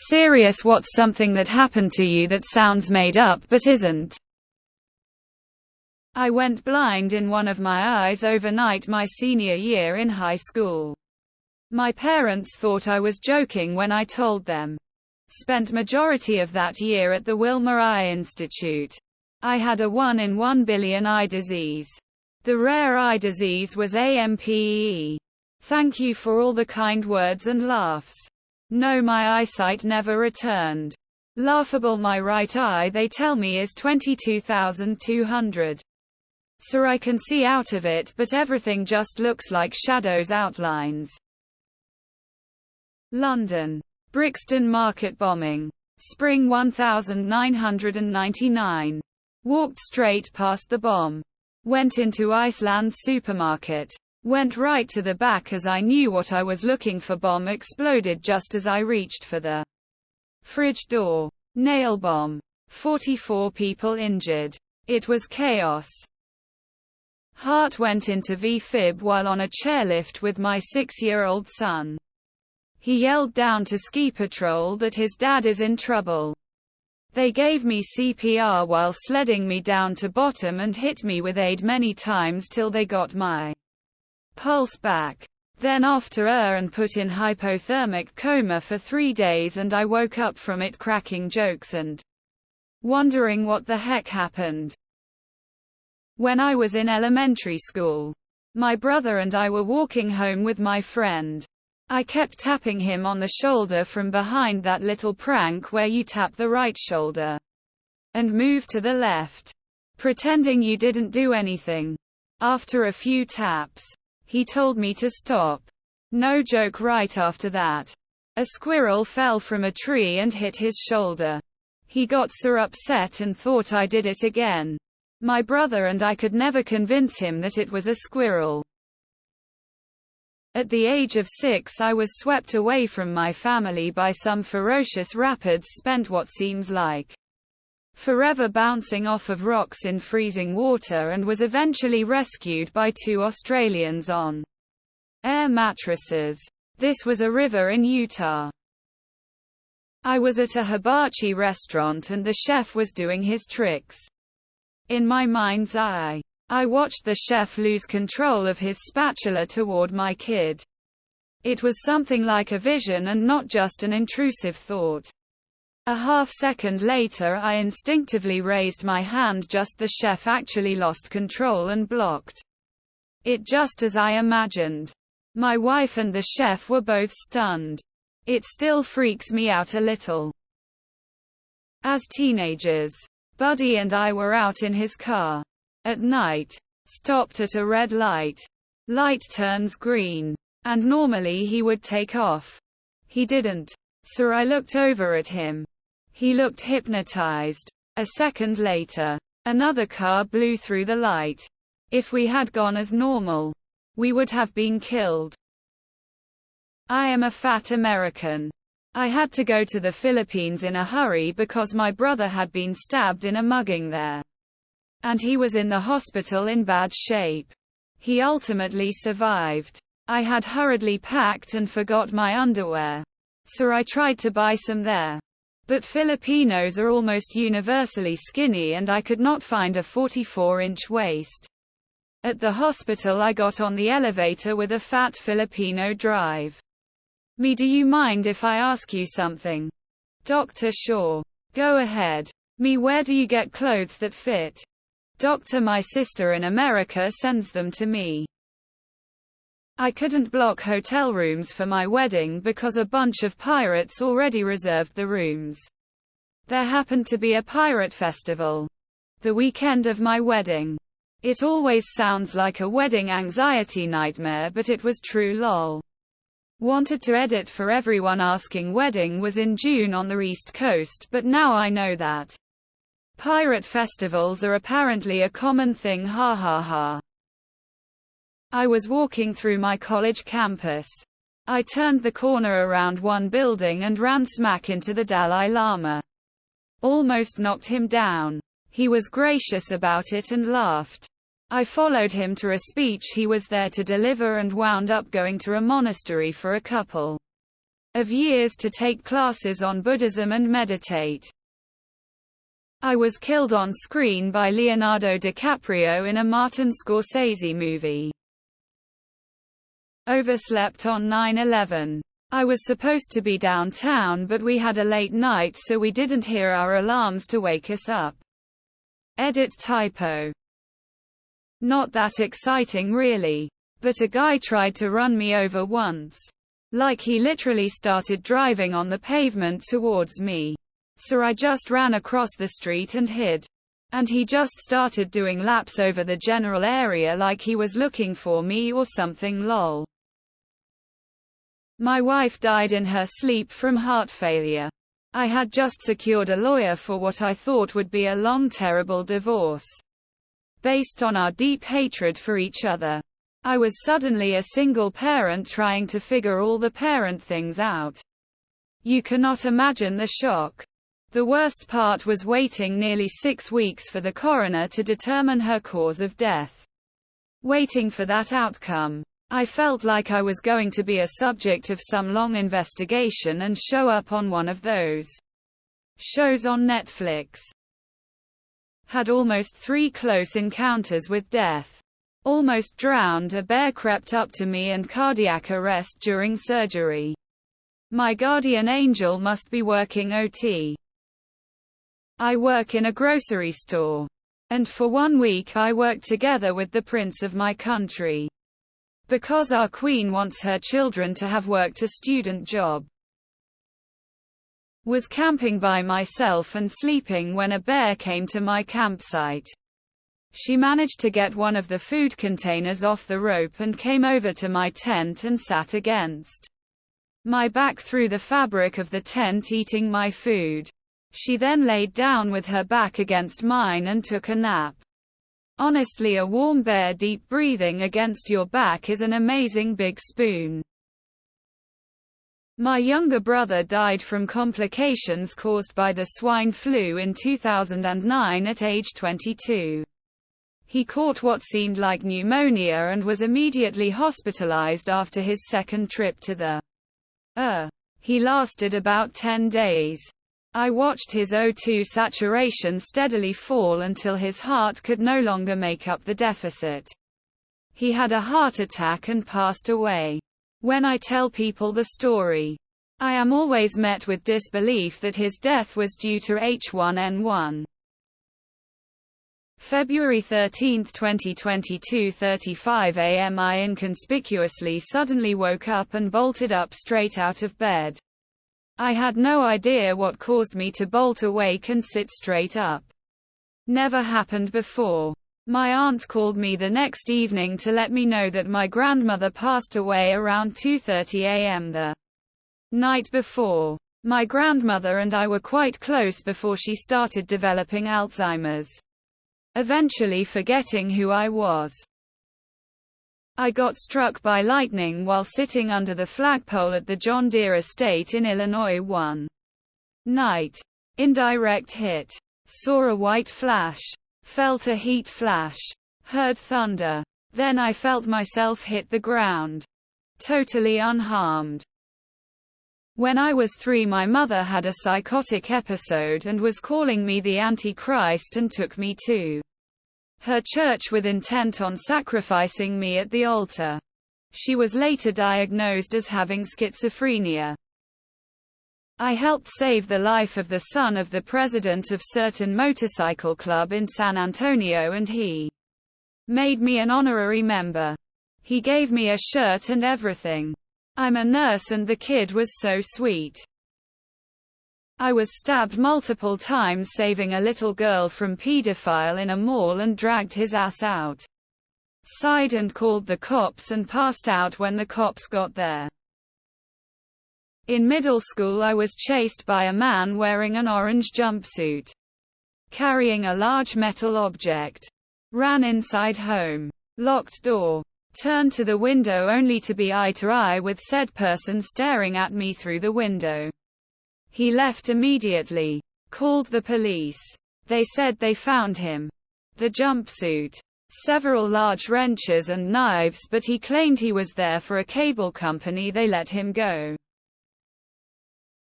Serious what's something that happened to you that sounds made up but isn't? I went blind in one of my eyes overnight my senior year in high school. My parents thought I was joking when I told them. Spent majority of that year at the Wilmer Eye Institute. I had a 1 in 1 billion eye disease. The rare eye disease was AMPE. Thank you for all the kind words and laughs. No, my eyesight never returned. Laughable, my right eye they tell me is 22,200. So I can see out of it but everything just looks like shadows, outlines. London. Brixton Market bombing. Spring 1999. Walked straight past the bomb. Went into Iceland's supermarket. Went right to the back as I knew what I was looking for. Bomb exploded just as I reached for the fridge door. Nail bomb. 44 people injured. It was chaos. Heart went into V-fib while on a chairlift with my 6-year-old son. He yelled down to ski patrol that his dad is in trouble. They gave me CPR while sledding me down to bottom and hit me with aid many times till they got my pulse back. Then off to and put in hypothermic coma for 3 days, and I woke up from it cracking jokes and wondering what the heck happened. When I was in elementary school, my brother and I were walking home with my friend. I kept tapping him on the shoulder from behind, that little prank where you tap the right shoulder and move to the left, pretending you didn't do anything. After a few taps, he told me to stop. No joke, right after that, a squirrel fell from a tree and hit his shoulder. He got so upset and thought I did it again. My brother and I could never convince him that it was a squirrel. At the age of 6, I was swept away from my family by some ferocious rapids, spent what seems like forever bouncing off of rocks in freezing water, and was eventually rescued by 2 Australians on air mattresses. This was a river in Utah. I was at a hibachi restaurant and the chef was doing his tricks. In my mind's eye, I watched the chef lose control of his spatula toward my kid. It was something like a vision and not just an intrusive thought. A half-second later I instinctively raised my hand, just the chef actually lost control and blocked it just as I imagined. My wife and the chef were both stunned. It still freaks me out a little. As teenagers, Buddy and I were out in his car at night, stopped at a red light. Light turns green, and normally he would take off. He didn't. So I looked over at him. He looked hypnotized. A second later, another car blew through the light. If we had gone as normal, we would have been killed. I am a fat American. I had to go to the Philippines in a hurry because my brother had been stabbed in a mugging there. And he was in the hospital in bad shape. He ultimately survived. I had hurriedly packed and forgot my underwear. So I tried to buy some there. But Filipinos are almost universally skinny and I could not find a 44-inch waist. At the hospital I got on the elevator with a fat Filipino drive. Me, do you mind if I ask you something? Doctor, sure. Go ahead. Me, where do you get clothes that fit? Doctor, my sister in America sends them to me. I couldn't block hotel rooms for my wedding because a bunch of pirates already reserved the rooms. There happened to be a pirate festival the weekend of my wedding. It always sounds like a wedding anxiety nightmare, but it was true, lol. Wanted to edit for everyone asking. Wedding was in June on the East Coast, but now I know that pirate festivals are apparently a common thing, ha ha ha. I was walking through my college campus. I turned the corner around one building and ran smack into the Dalai Lama. Almost knocked him down. He was gracious about it and laughed. I followed him to a speech he was there to deliver and wound up going to a monastery for a couple of years to take classes on Buddhism and meditate. I was killed on screen by Leonardo DiCaprio in a Martin Scorsese movie. Overslept on 9/11. I was supposed to be downtown, but we had a late night, so we didn't hear our alarms to wake us up. Edit typo. Not that exciting really. But a guy tried to run me over once. Like he literally started driving on the pavement towards me. So I just ran across the street and hid. And he just started doing laps over the general area like he was looking for me or something, lol. My wife died in her sleep from heart failure. I had just secured a lawyer for what I thought would be a long, terrible divorce. Based on our deep hatred for each other. I was suddenly a single parent trying to figure all the parent things out. You cannot imagine the shock. The worst part was waiting nearly 6 weeks for the coroner to determine her cause of death. Waiting for that outcome. I felt like I was going to be a subject of some long investigation and show up on one of those shows on Netflix. Had almost 3 close encounters with death. Almost drowned. A bear crept up to me and cardiac arrest during surgery. My guardian angel must be working OT. I work in a grocery store. And for 1 week I worked together with the prince of my country. Because our queen wants her children to have worked a student job. Was camping by myself and sleeping when a bear came to my campsite. She managed to get one of the food containers off the rope and came over to my tent and sat against my back through the fabric of the tent eating my food. She then laid down with her back against mine and took a nap. Honestly, a warm bear deep breathing against your back is an amazing big spoon. My younger brother died from complications caused by the swine flu in 2009 at age 22. He caught what seemed like pneumonia and was immediately hospitalized after his second trip to the He lasted about 10 days. I watched his O2 saturation steadily fall until his heart could no longer make up the deficit. He had a heart attack and passed away. When I tell people the story, I am always met with disbelief that his death was due to H1N1. February 13, 2022, 3:35 a.m. I inconspicuously suddenly woke up and bolted up straight out of bed. I had no idea what caused me to bolt awake and sit straight up. Never happened before. My aunt called me the next evening to let me know that my grandmother passed away around 2:30 a.m. the night before. My grandmother and I were quite close before she started developing Alzheimer's. Eventually forgetting who I was. I got struck by lightning while sitting under the flagpole at the John Deere estate in Illinois one night. Indirect hit. Saw a white flash. Felt a heat flash. Heard thunder. Then I felt myself hit the ground. Totally unharmed. When I was 3, my mother had a psychotic episode and was calling me the Antichrist and took me to her church with intent on sacrificing me at the altar. She was later diagnosed as having schizophrenia. I helped save the life of the son of the president of certain motorcycle club in San Antonio, and he made me an honorary member. He gave me a shirt and everything. I'm a nurse and the kid was so sweet. I was stabbed multiple times saving a little girl from pedophile in a mall and dragged his ass out. Sighed and called the cops and passed out when the cops got there. In middle school I was chased by a man wearing an orange jumpsuit, carrying a large metal object. Ran inside home. Locked door. Turned to the window only to be eye to eye with said person staring at me through the window. He left immediately. Called the police. They said they found him. The jumpsuit. Several large wrenches and knives, but he claimed he was there for a cable company. They let him go.